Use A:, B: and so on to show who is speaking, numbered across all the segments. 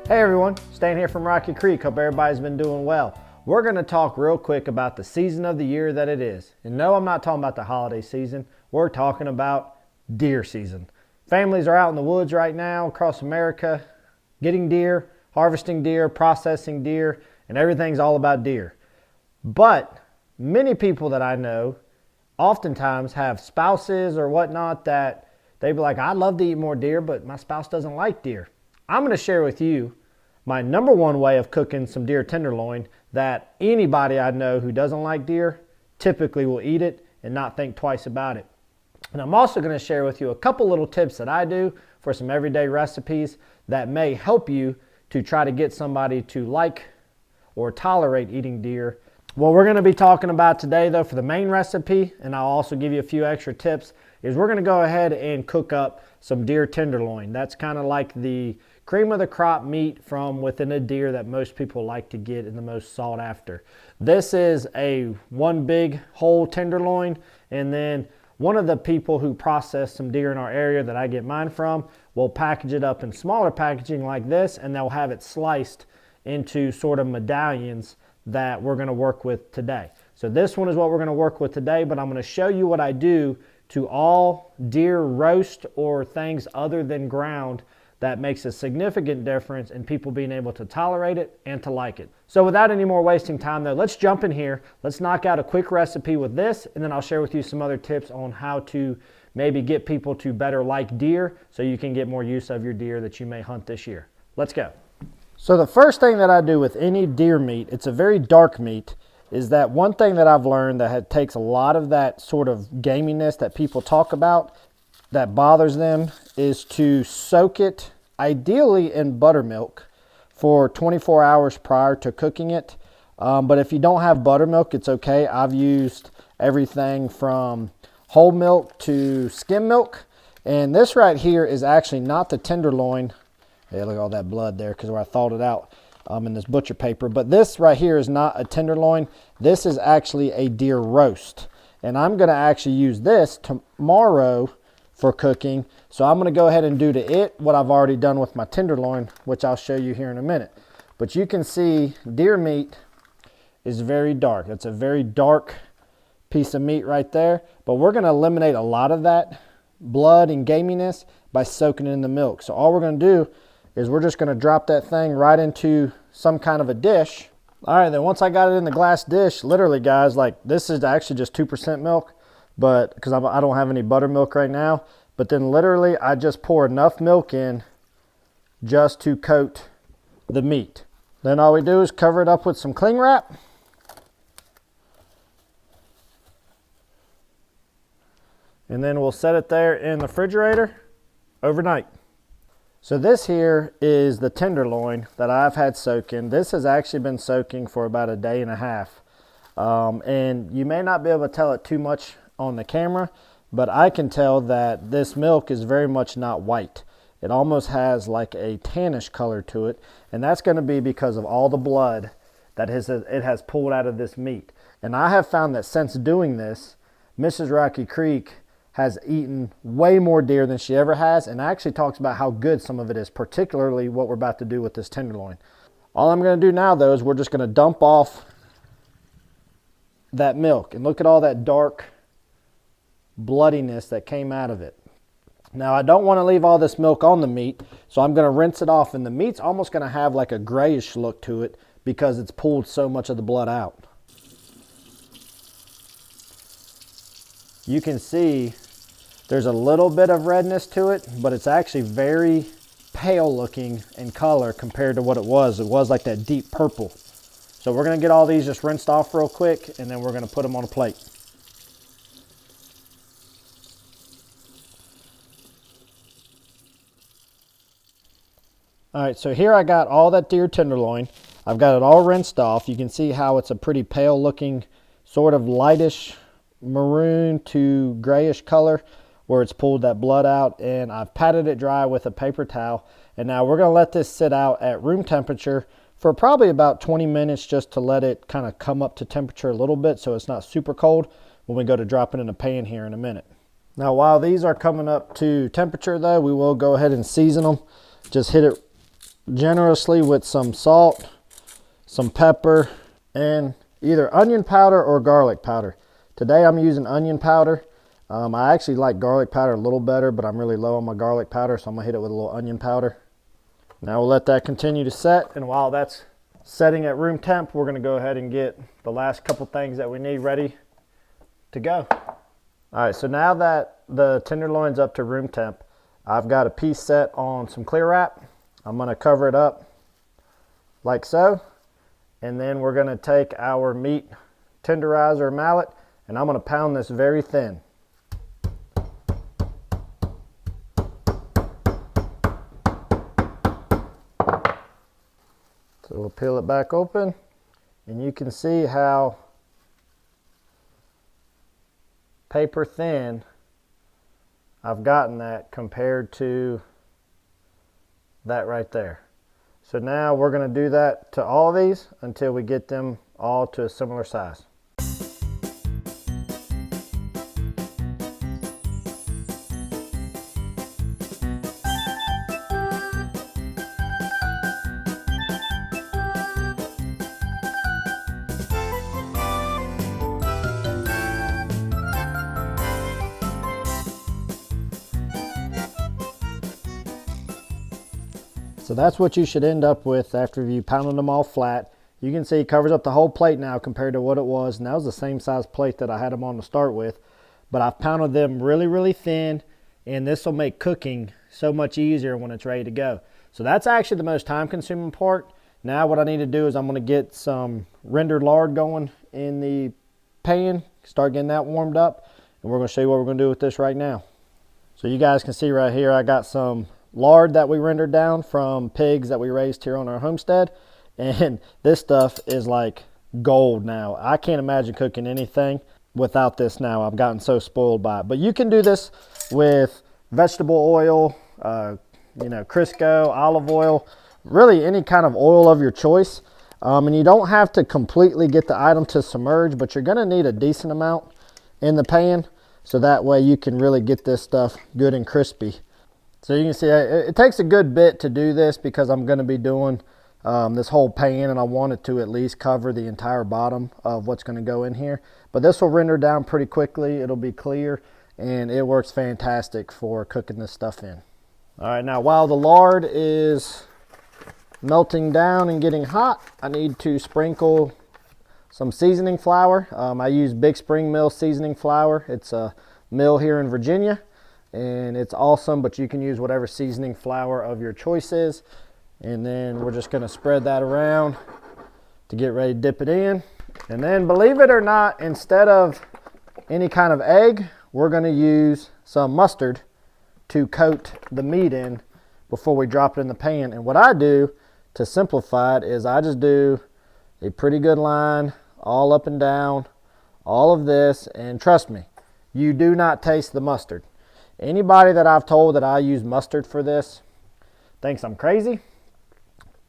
A: Hey everyone, Stan here from Rocky Creek. Hope everybody's been doing well. We're going to talk real quick about the season of the year that it is. And no, I'm not talking about the holiday season. We're talking about deer season. Families are out in the woods right now across America, getting deer, harvesting deer, processing deer, and everything's all about deer. But many people that I know oftentimes have spouses or whatnot that they be like, I'd love to eat more deer, but my spouse doesn't like deer. I'm going to share with you my number one way of cooking some deer tenderloin that anybody I know who doesn't like deer typically will eat it and not think twice about it. And I'm also going to share with you a couple little tips that I do for some everyday recipes that may help you to try to get somebody to like or tolerate eating deer. What we're going to be talking about today though for the main recipe, and I'll also give you a few extra tips, is we're going to go ahead and cook up some deer tenderloin. That's kind of like the cream of the crop meat from within a deer that most people like to get and the most sought after. This is a one big whole tenderloin, and then one of the people who process some deer in our area that I get mine from will package it up in smaller packaging like this, and they'll have it sliced into sort of medallions that we're going to work with today. So this one is what we're going to work with today, but I'm going to show you what I do to all deer roast or things other than ground that makes a significant difference in people being able to tolerate it and to like it. So without any more wasting time though, let's jump in here. Let's knock out a quick recipe with this, and then I'll share with you some other tips on how to maybe get people to better like deer so you can get more use of your deer that you may hunt this year. Let's go. So the first thing that I do with any deer meat, it's a very dark meat, is that one thing that I've learned that takes a lot of that sort of gaminess that people talk about that bothers them is to soak it ideally in buttermilk for 24 hours prior to cooking it. But if you don't have buttermilk, it's okay. I've used everything from whole milk to skim milk. And this right here is actually not the tenderloin. Yeah, look at all that blood there because where I thawed it out in this butcher paper. But this right here is not a tenderloin. This is actually a deer roast. And I'm going to actually use this tomorrow for cooking. So I'm going to go ahead and do to it what I've already done with my tenderloin, which I'll show you here in a minute. But you can see deer meat is very dark. It's a very dark piece of meat right there. But we're going to eliminate a lot of that blood and gaminess by soaking it in the milk. So all we're going to do is we're just going to drop that thing right into some kind of a dish. All right, then once I got it in the glass dish, literally guys, like this is actually just 2% milk, but because I don't have any buttermilk right now, but then literally I just pour enough milk in just to coat the meat. Then all we do is cover it up with some cling wrap. And then we'll set it there in the refrigerator overnight. So this here is the tenderloin that I've had soaking. This has actually been soaking for about a day and a half. And you may not be able to tell it too much on the camera, but I can tell that this milk is very much not white. It almost has like a tannish color to it, and that's going to be because of all the blood that it has pulled out of this meat. And I have found that since doing this, Mrs. Rocky Creek has eaten way more deer than she ever has, and actually talks about how good some of it is, particularly what we're about to do with this tenderloin. All I'm going to do now though is we're just going to dump off that milk, and look at all that dark bloodiness that came out of it. Now I don't want to leave all this milk on the meat, so I'm going to rinse it off, and the meat's almost going to have like a grayish look to it because it's pulled so much of the blood out. You can see there's a little bit of redness to it, but it's actually very pale looking in color compared to what it was. It was like that deep purple. So we're going to get all these just rinsed off real quick, and then we're going to put them on a plate. All right, so here I got all that deer tenderloin. I've got it all rinsed off. You can see how it's a pretty pale looking, sort of lightish maroon to grayish color where it's pulled that blood out, and I've patted it dry with a paper towel. And now we're going to let this sit out at room temperature for probably about 20 minutes just to let it kind of come up to temperature a little bit so it's not super cold when we go to drop it in a pan here in a minute. Now while these are coming up to temperature though, we will go ahead and season them. Just hit it generously with some salt, some pepper, and either onion powder or garlic powder. Today I'm using onion powder. I actually like garlic powder a little better, but I'm really low on my garlic powder, so I'm gonna hit it with a little onion powder. Now we'll let that continue to set, and while that's setting at room temp, we're gonna go ahead and get the last couple things that we need ready to go. All right, so now that the tenderloin's up to room temp, I've got a piece set on some clear wrap. I'm gonna cover it up like so, and then we're gonna take our meat tenderizer mallet, and I'm gonna pound this very thin. So we'll peel it back open, and you can see how paper thin I've gotten that compared to that right there. So now we're going to do that to all of these until we get them all to a similar size. So that's what you should end up with after you pounded them all flat. You can see it covers up the whole plate now compared to what it was. And that was the same size plate that I had them on to start with. But I've pounded them really, really thin. And this will make cooking so much easier when it's ready to go. So that's actually the most time consuming part. Now what I need to do is I'm going to get some rendered lard going in the pan. Start getting that warmed up. And we're going to show you what we're going to do with this right now. So you guys can see right here I got some lard that we rendered down from pigs that we raised here on our homestead, and this stuff is like gold now. I can't imagine cooking anything without this now. I've gotten so spoiled by it. But you can do this with vegetable oil, Crisco, olive oil, really any kind of oil of your choice. And you don't have to completely get the item to submerge, but you're going to need a decent amount in the pan, so that way you can really get this stuff good and crispy. So you can see it takes a good bit to do this because I'm going to be doing this whole pan, and I want it to at least cover the entire bottom of what's going to go in here. But this will render down pretty quickly. It'll be clear, and it works fantastic for cooking this stuff in. All right, now while the lard is melting down and getting hot, I need to sprinkle some seasoning flour. I use Big Spring Mill seasoning flour. It's a mill here in Virginia, and it's awesome, but you can use whatever seasoning flour of your choice is. And then we're just going to spread that around to get ready to dip it in. And then, believe it or not, instead of any kind of egg, we're going to use some mustard to coat the meat in before we drop it in the pan. And what I do to simplify it is I just do a pretty good line all up and down all of this, and trust me, you do not taste the mustard. Anybody that I've told that I use mustard for this thinks I'm crazy,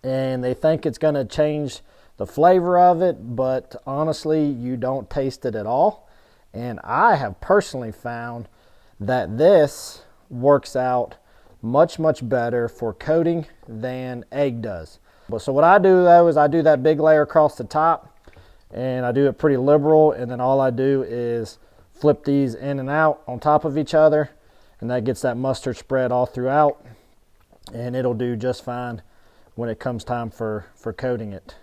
A: and they think it's going to change the flavor of it, but honestly, you don't taste it at all. And I have personally found that this works out much, much better for coating than egg does. So what I do though is I do that big layer across the top, and I do it pretty liberal, and then all I do is flip these in and out on top of each other, and that gets that mustard spread all throughout, and it'll do just fine when it comes time for coating it.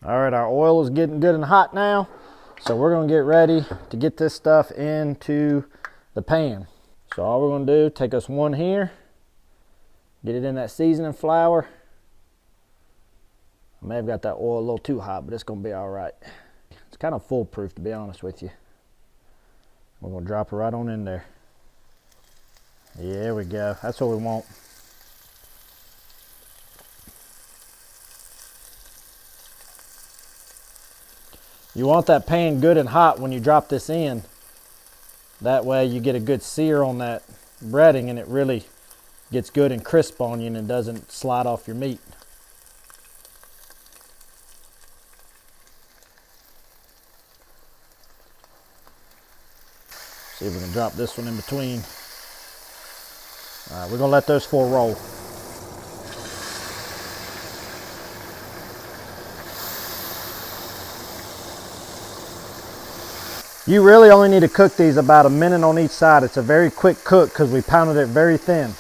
A: All right, our oil is getting good and hot now, so we're going to get ready to get this stuff into the pan. So all we're going to do, take us one here, get it in that seasoning flour. I may have got that oil a little too hot, but it's going to be all right. It's kind of foolproof, to be honest with you. We're going to drop it right on in there. Yeah, there we go. That's what we want. You want that pan good and hot when you drop this in. That way you get a good sear on that breading, and it really gets good and crisp on you, and it doesn't slide off your meat. See if we can drop this one in between. All right, we're gonna let those four roll. You really only need to cook these about a minute on each side. It's a very quick cook because we pounded it very thin.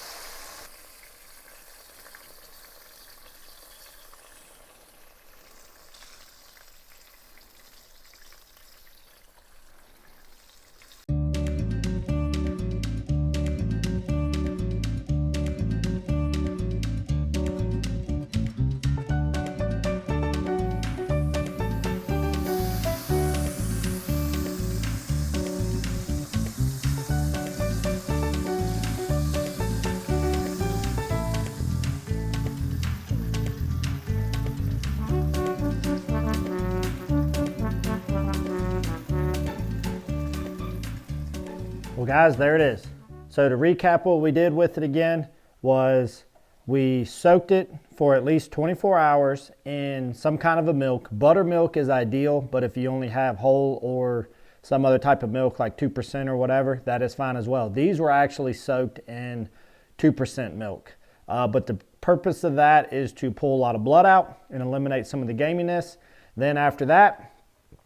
A: Well guys, there it is. So to recap, what we did with it again was we soaked it for at least 24 hours in some kind of a milk. Buttermilk is ideal, but if you only have whole or some other type of milk like 2% or whatever, that is fine as well. These were actually soaked in 2% milk. But the purpose of that is to pull a lot of blood out and eliminate some of the gaminess. Then after that,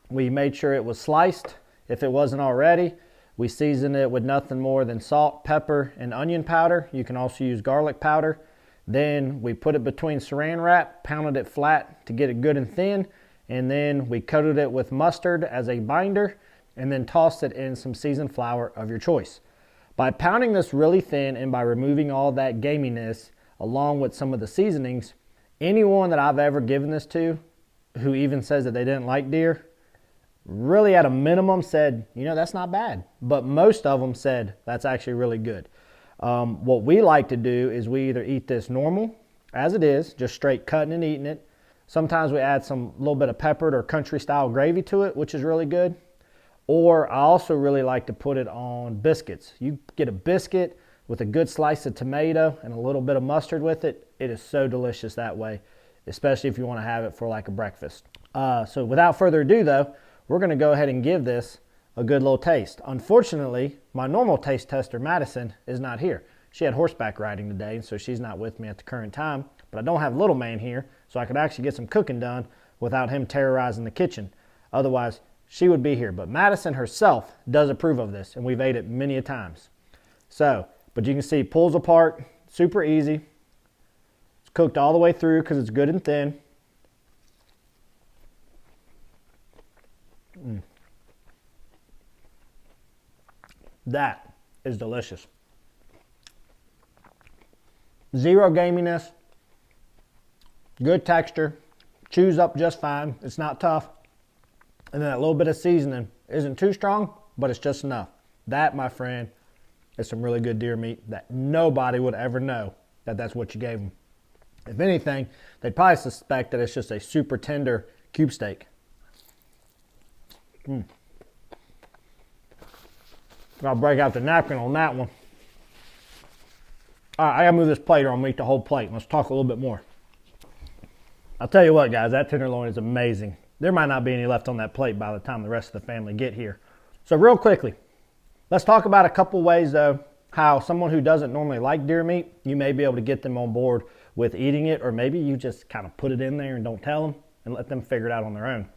A: we made sure it was sliced if it wasn't already. We seasoned it with nothing more than salt, pepper, and onion powder. You can also use garlic powder. Then we put it between saran wrap, pounded it flat to get it good and thin, and then we coated it with mustard as a binder, and then tossed it in some seasoned flour of your choice. By pounding this really thin and by removing all that gaminess along with some of the seasonings, anyone that I've ever given this to who even says that they didn't like deer, really at a minimum said, you know, that's not bad. But most of them said, that's actually really good. What we like to do is we either eat this normal, as it is, just straight cutting and eating it. Sometimes we add some little bit of peppered or country style gravy to it, which is really good. Or I also really like to put it on biscuits. You get a biscuit with a good slice of tomato and a little bit of mustard with it. It is so delicious that way, especially if you want to have it for like a breakfast. So without further ado though, we're going to go ahead and give this a good little taste. Unfortunately, my normal taste tester, Madison, is not here. She had horseback riding today, so she's not with me at the current time. But I don't have little man here, so I could actually get some cooking done without him terrorizing the kitchen. Otherwise, she would be here. But Madison herself does approve of this, and we've ate it many a times. So, but you can see, pulls apart, super easy. It's cooked all the way through because it's good and thin. That is delicious. Zero gaminess, good texture, chews up just fine. It's not tough. And then that little bit of seasoning isn't too strong, but it's just enough. That, my friend, is some really good deer meat that nobody would ever know that that's what you gave them. If anything, they'd probably suspect that it's just a super tender cube steak. I'll break out the napkin on that one. All right, I gotta move this plate or I'm gonna eat the whole plate. Let's talk a little bit more. I'll tell you what, guys, that tenderloin is amazing. There might not be any left on that plate by the time the rest of the family get here. So real quickly, let's talk about a couple ways though, how someone who doesn't normally like deer meat, you may be able to get them on board with eating it, or maybe you just kind of put it in there and don't tell them and let them figure it out on their own.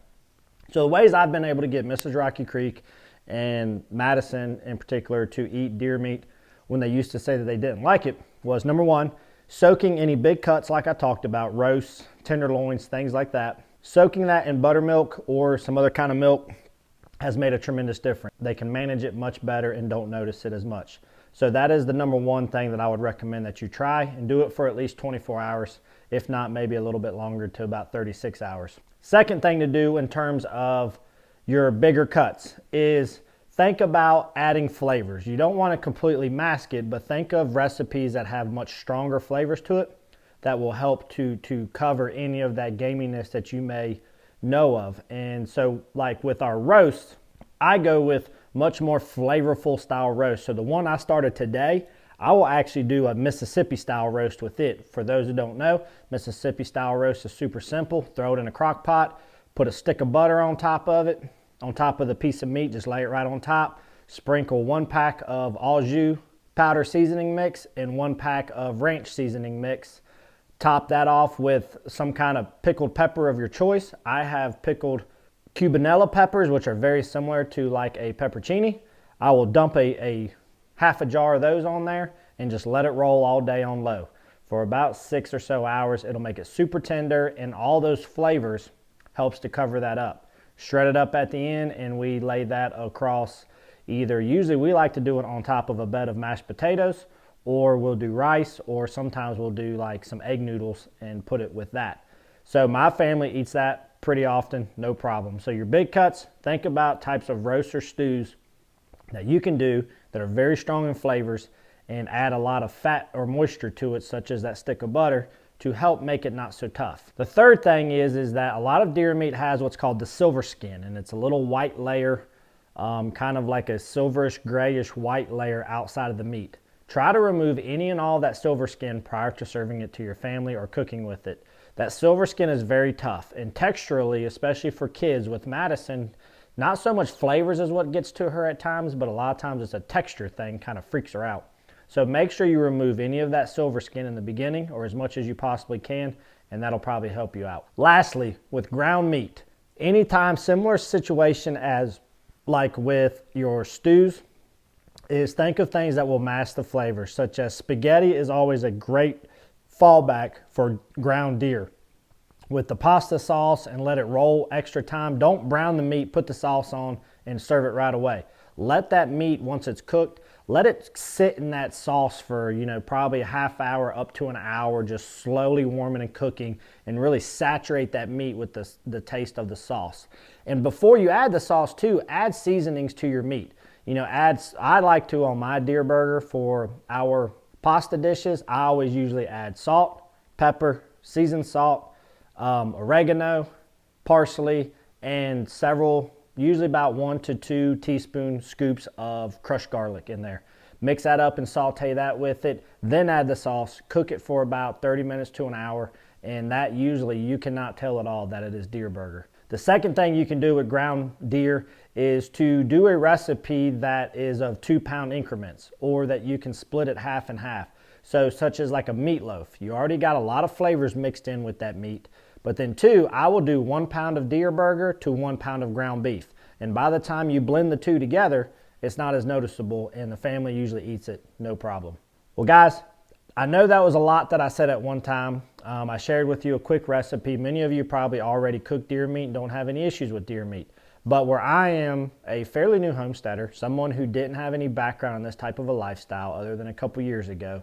A: So the ways I've been able to get Mrs. Rocky Creek and Madison in particular to eat deer meat when they used to say that they didn't like it was, number one, soaking any big cuts like I talked about, roasts, tenderloins, things like that. Soaking that in buttermilk or some other kind of milk has made a tremendous difference. They can manage it much better and don't notice it as much. So that is the number one thing that I would recommend that you try, and do it for at least 24 hours, if not maybe a little bit longer to about 36 hours. Second thing to do in terms of your bigger cuts is think about adding flavors. You don't want to completely mask it, but think of recipes that have much stronger flavors to it that will help to cover any of that gaminess that you may know of. And so like with our roast, I go with much more flavorful style roast. So the one I started today, I will actually do a Mississippi style roast with it. For those who don't know, Mississippi style roast is super simple. Throw it in a crock pot, put a stick of butter on top of it, on top of the piece of meat, just lay it right on top. Sprinkle 1 pack of au jus powder seasoning mix and 1 pack of ranch seasoning mix. Top that off with some kind of pickled pepper of your choice. I have pickled Cubanella peppers, which are very similar to like a peppercini. I will dump a half a jar of those on there and just let it roll all day on low. For about 6 or so hours, it'll make it super tender, and all those flavors helps to cover that up. Shred it up at the end, and we lay that across either, usually we like to do it on top of a bed of mashed potatoes, or we'll do rice, or sometimes we'll do like some egg noodles and put it with that. So my family eats that pretty often, no problem. So your big cuts, think about types of roasts or stews that you can do that are very strong in flavors and add a lot of fat or moisture to it, such as that stick of butter, to help make it not so tough. The third thing is that a lot of deer meat has what's called the silver skin, and it's a little white layer, kind of like a silverish, grayish white layer outside of the meat. Try to remove any and all that silver skin prior to serving it to your family or cooking with it. That silver skin is very tough, and texturally, especially for kids with Madison, not so much flavors is what gets to her at times, but a lot of times it's a texture thing, kind of freaks her out. So make sure you remove any of that silver skin in the beginning, or as much as you possibly can, and that'll probably help you out. Lastly, with ground meat, anytime similar situation as like with your stews, is think of things that will mask the flavor, such as spaghetti is always a great fallback for ground deer. With the pasta sauce, and let it roll extra time. Don't brown the meat, put the sauce on, and serve it right away. Let that meat, once it's cooked, let it sit in that sauce for, probably a half hour up to an hour, just slowly warming and cooking, and really saturate that meat with the taste of the sauce. And before you add the sauce too, add seasonings to your meat. I like to, on my deer burger for our pasta dishes, I always usually add salt, pepper, seasoned salt, oregano, parsley, and several, usually about 1 to 2 teaspoon scoops of crushed garlic in there. Mix that up and saute that with it, then add the sauce, cook it for about 30 minutes to an hour, and that usually you cannot tell at all that it is deer burger. The second thing you can do with ground deer is to do a recipe that is of 2-pound increments, or that you can split it half and half. So such as like a meatloaf. You already got a lot of flavors mixed in with that meat. But then 2, I will do 1 pound of deer burger to 1 pound of ground beef. And by the time you blend the two together, it's not as noticeable, and the family usually eats it no problem. Well guys, I know that was a lot that I said at one time. I shared with you a quick recipe. Many of you probably already cook deer meat and don't have any issues with deer meat. But where I am a fairly new homesteader, someone who didn't have any background in this type of a lifestyle other than a couple years ago,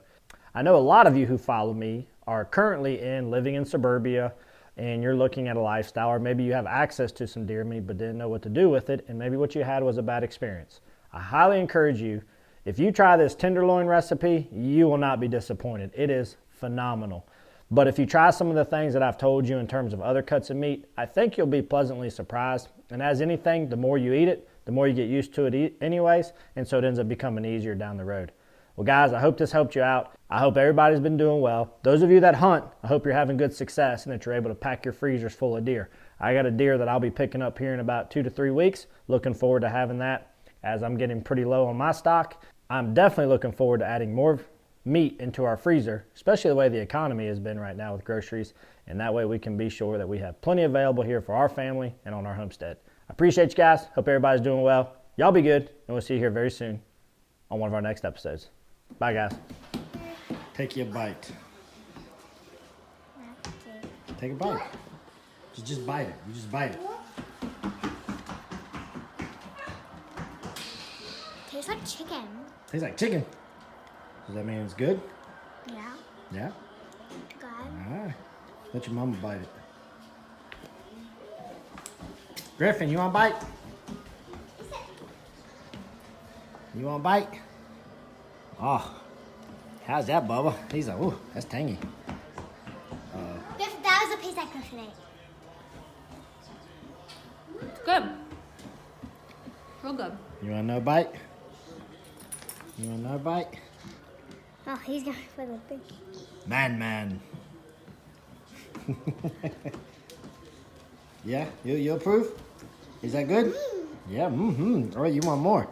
A: I know a lot of you who follow me are currently living in suburbia, and you're looking at a lifestyle, or maybe you have access to some deer meat but didn't know what to do with it, and maybe what you had was a bad experience. I highly encourage you, if you try this tenderloin recipe, you will not be disappointed. It is phenomenal. But if you try some of the things that I've told you in terms of other cuts of meat, I think you'll be pleasantly surprised. And as anything, the more you eat it, the more you get used to it anyways, and so it ends up becoming easier down the road. Well guys, I hope this helped you out. I hope everybody's been doing well. Those of you that hunt, I hope you're having good success and that you're able to pack your freezers full of deer. I got a deer that I'll be picking up here in about 2 to 3 weeks. Looking forward to having that, as I'm getting pretty low on my stock. I'm definitely looking forward to adding more meat into our freezer, especially the way the economy has been right now with groceries, and that way we can be sure that we have plenty available here for our family and on our homestead. I appreciate you guys. Hope everybody's doing well. Y'all be good, and we'll see you here very soon on one of our next episodes. Bye guys. Take you a bite. Take a bite. Just bite it. You just bite it.
B: Tastes like chicken.
A: Tastes like chicken. Does that mean it's good?
B: Yeah.
A: Yeah?
B: Good.
A: Alright. Let your mama bite it. Griffin, you want a bite? You want a bite? Oh. How's that, Bubba? He's like, ooh, that's tangy.
B: That was a piece that Griffin ate.
C: It's good. Real good.
A: You want another bite? You want another bite?
B: Oh, he's going for the big.
A: Man. Yeah, you approve? Is that good? Yeah, All right, you want more?